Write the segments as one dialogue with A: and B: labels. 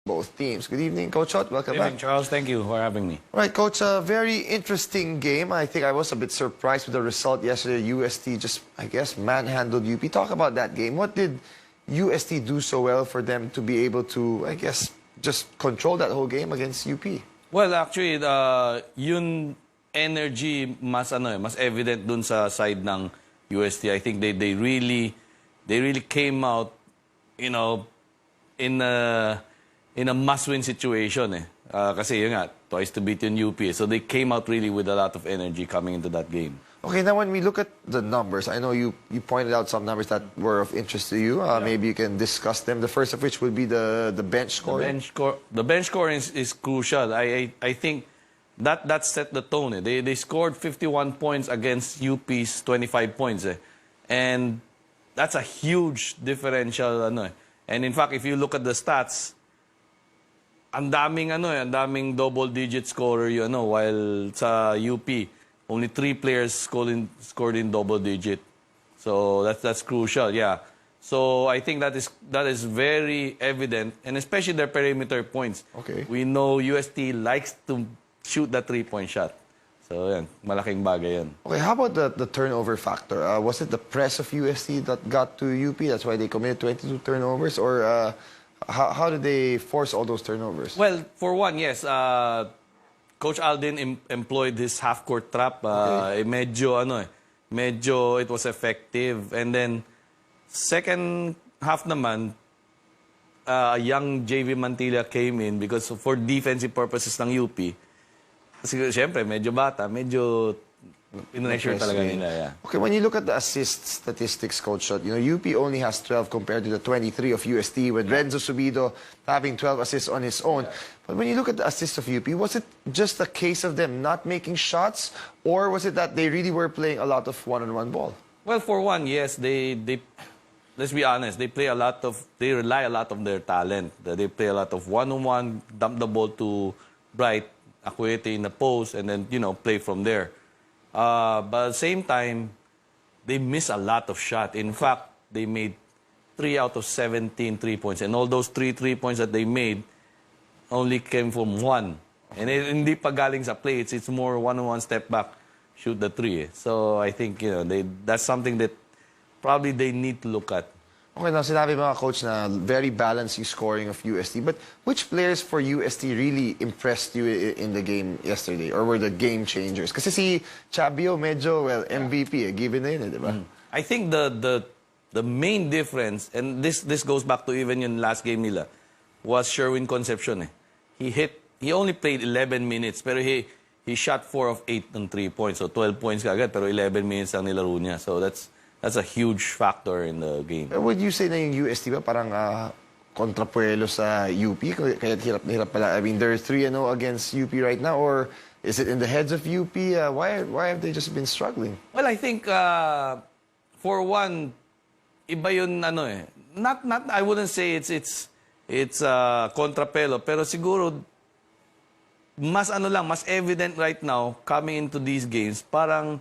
A: both teams. Good evening, Coach Hot. Welcome
B: Good evening,
A: back.
B: Charles. Thank you for having me.
A: All right, Coach, a very interesting game. I think I was a bit surprised with the result yesterday. UST just, I guess, manhandled UP. Talk about that game. What did UST do so well for them to be able to, I guess, just control that whole game against UP?
B: Well, actually, yun energy mas evident dun sa side ng UST. I think they really came out, you know, in a must-win situation eh. Kasi yun nga, twice to beat yung UP. So they came out really with a lot of energy coming into that game.
A: Okay, now when we look at the numbers, I know you pointed out some numbers that were of interest to you. Maybe you can discuss them. The first of which would be the bench score.
B: The bench scoring is crucial. I think that set the tone. Eh. They scored 51 points against UP's 25 points. Eh. And that's a huge differential. And in fact, if you look at the stats, ang daming double-digit scorer while sa UP, only 3 players scored in double-digit. So that's crucial, yeah. So I think that is very evident, and especially their perimeter points.
A: Okay.
B: We know UST likes to shoot the 3-point shot. So yan, malaking bagay yan.
A: Okay, how about the turnover factor? Was it the press of UST that got to UP? That's why they committed 22 turnovers? Or how did they force all those turnovers?
B: Well, for one, yes. Coach Aldin employed his half-court trap. Medyo it was effective. And then, second half naman, a young JV Mantilla came in because for defensive purposes ng UP. Kasi siyempre, medyo bata, medyo in-pressure talaga nila. Yeah.
A: Okay, when you look at the assist statistics, Coach Shot, UP only has 12 compared to the 23 of UST, with Renzo Subido having 12 assists on his own. But when you look at the assists of UP, was it just a case of them not making shots, or was it that they really were playing a lot of one-on-one ball?
B: Well, for one, yes, they let's be honest, they rely a lot on their talent. They play a lot of one-on-one, dump the ball to Bright, Acuete in the post, and then, play from there. But at the same time, they miss a lot of shots. In fact, they made 3 out of 17 3-points. And all those 3 3-points that they made only came from one. And hindi pa galing sa play. It's more one-on-one step back, shoot the 3. So I think, that's something that probably they need to look at.
A: Okay, now sinabi mga coach na very balanced yung scoring of UST. But which players for UST really impressed you in the game yesterday? Or were the game changers? Kasi si Chabio medyo, MVP, given na yun, di ba?
B: I think the main difference, and this goes back to even yung last game nila, was Sherwin Concepcion. He only played 11 minutes, pero he shot 4 of 8 ng 3 points. So 12 points kagad, pero 11 minutes lang nilaro niya. So that's a huge factor in the game.
A: Would you say na yung UST ba parang kontrapuelo sa UP? Kaya hirap pala. I mean, they're 3-0 against UP right now, or is it in the heads of UP? Why have they just been struggling?
B: Well, I think for one, iba yun Not I wouldn't say it's kontrapelo, pero siguro mas mas evident right now coming into these games, parang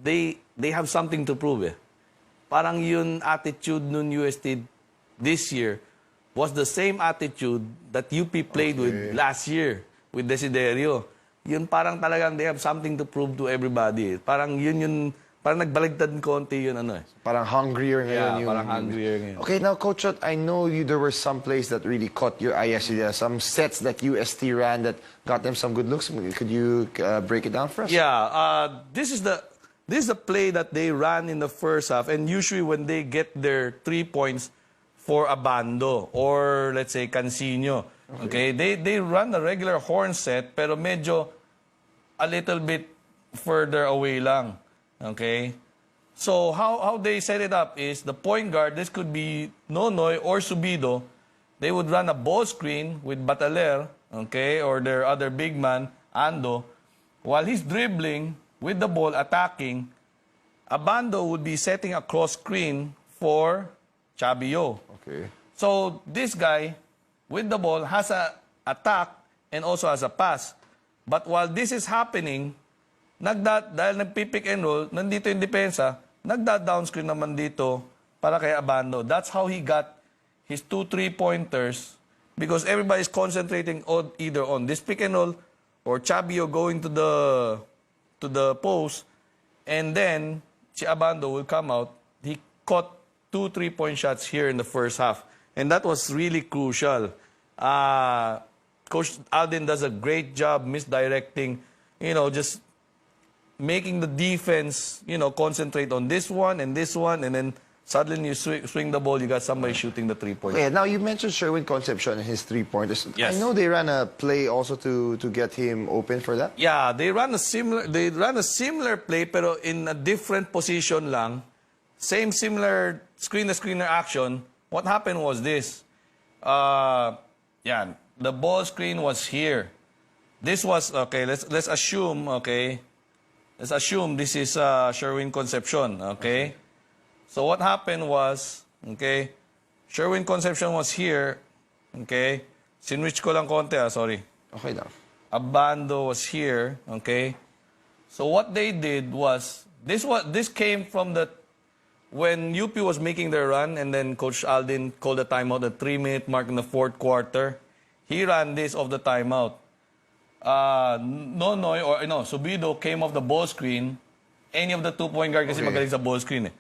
B: they have something to prove eh. Parang yun attitude nun UST this year was the same attitude that UP played with last year with Desiderio. Yun parang talagang they have something to prove to everybody. Parang parang nagbaligtad konti yun
A: Parang hungrier ngayon.
B: Yeah, parang hungrier ngayon.
A: Okay, now Coach, I know there were some plays that really caught your eye yesterday. Some sets that UST ran that got them some good looks. Could you break it down for us?
B: Yeah, this is the play that they ran in the first half, and usually when they get their 3 points for Abando or let's say Cancino, okay, they run a regular horn set pero medyo a little bit further away lang, okay. So how they set it up is the point guard, this could be Nonoy or Subido, they would run a ball screen with Bataler, okay, or their other big man Ando, while he's dribbling with the ball, attacking, Abando would be setting a cross screen for Chabio.
A: Okay.
B: So this guy, with the ball, has a attack and also has a pass. But while this is happening, dahil nagpipick and roll, nandito yung depensa, nagda-downscreen naman dito para kay Abando. That's how he got his 2 3-pointers because everybody's concentrating on either on this pick and roll or Chabio going to the post, and then si Abando will come out. He caught 2 3-point shots here in the first half, and that was really crucial. Coach Alden does a great job misdirecting, just making the defense, concentrate on this one, and then suddenly you swing the ball, you got somebody shooting the 3-point.
A: Yeah, now you mentioned Sherwin Concepcion and his 3-pointers.
B: Yes.
A: I know they ran a play also to get him open for that.
B: Yeah, they ran a similar play pero in a different position lang. Same similar screen-to-screener action. What happened was this. The ball screen was here. This was okay, let's assume, okay. Let's assume this is Sherwin Concepcion, okay? So what happened was, okay, Sherwin Concepcion was here, okay? Sinwitch ko lang konti, sorry.
A: Okay lang.
B: Abando was here, okay? So what they did was, this came from when UP was making their run, and then Coach Alden called a timeout at 3-minute mark in the fourth quarter. He ran this off the timeout. Subido came off the ball screen. Any of the 2-point guard kasi magaling sa ball screen.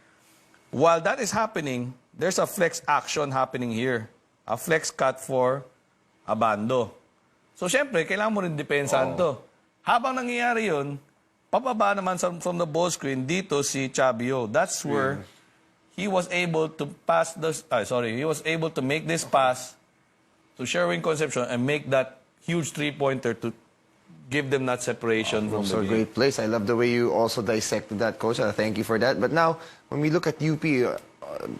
B: While that is happening, there's a flex action happening here. A flex cut for Abando. So, syempre, kailangan mo rin depensahan to. Habang nangyayari yun, pababa naman from the ball screen dito si Chabio. That's where he was able to he was able to make this pass to Sherwin Concepcion and make that huge 3-pointer to give them that separation from the
A: a great place. I love the way you also dissected that, Coach. Thank you for that. But now, when we look at UP,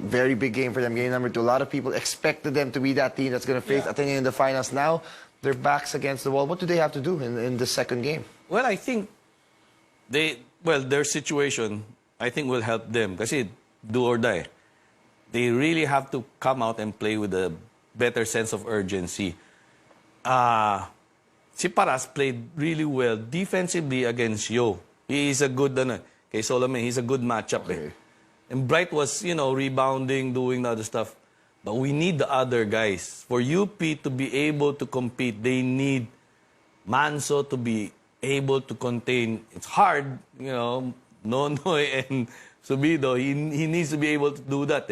A: very big game for them, game number 2. A lot of people expected them to be that team that's going to face Ateneo in the finals. Now, their backs against the wall. What do they have to do in the second game?
B: Well, I think their situation, I think, will help them. Kasi do or die. They really have to come out and play with a better sense of urgency. Si Paras played really well defensively against Yo. He is a good, kay Solomon, he's a good matchup.
A: Okay.
B: And Bright was, rebounding, doing the other stuff. But we need the other guys. For UP to be able to compete, they need Manso to be able to contain. It's hard, Nonoy and Subido. He needs to be able to do that.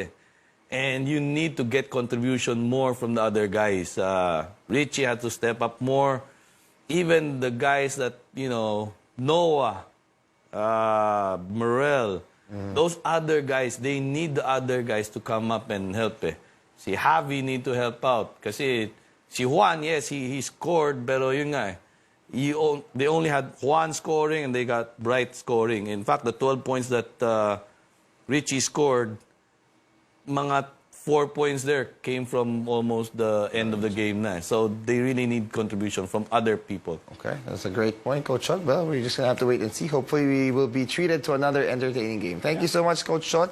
B: And you need to get contribution more from the other guys. Richie had to step up more. Even the guys that, Noah, Morel, those other guys, they need the other guys to come up and help. Si Javi need to help out. Kasi si Juan, yes, he scored, pero yun nga they only had Juan scoring and they got Bright scoring. In fact, the 12 points that Richie scored, mga 4 points there came from almost the end of the game na. So they really need contribution from other people.
A: Okay, that's a great point, Coach Shot. Well, we're just going to have to wait and see. Hopefully we will be treated to another entertaining game. Thank you so much, Coach Shot.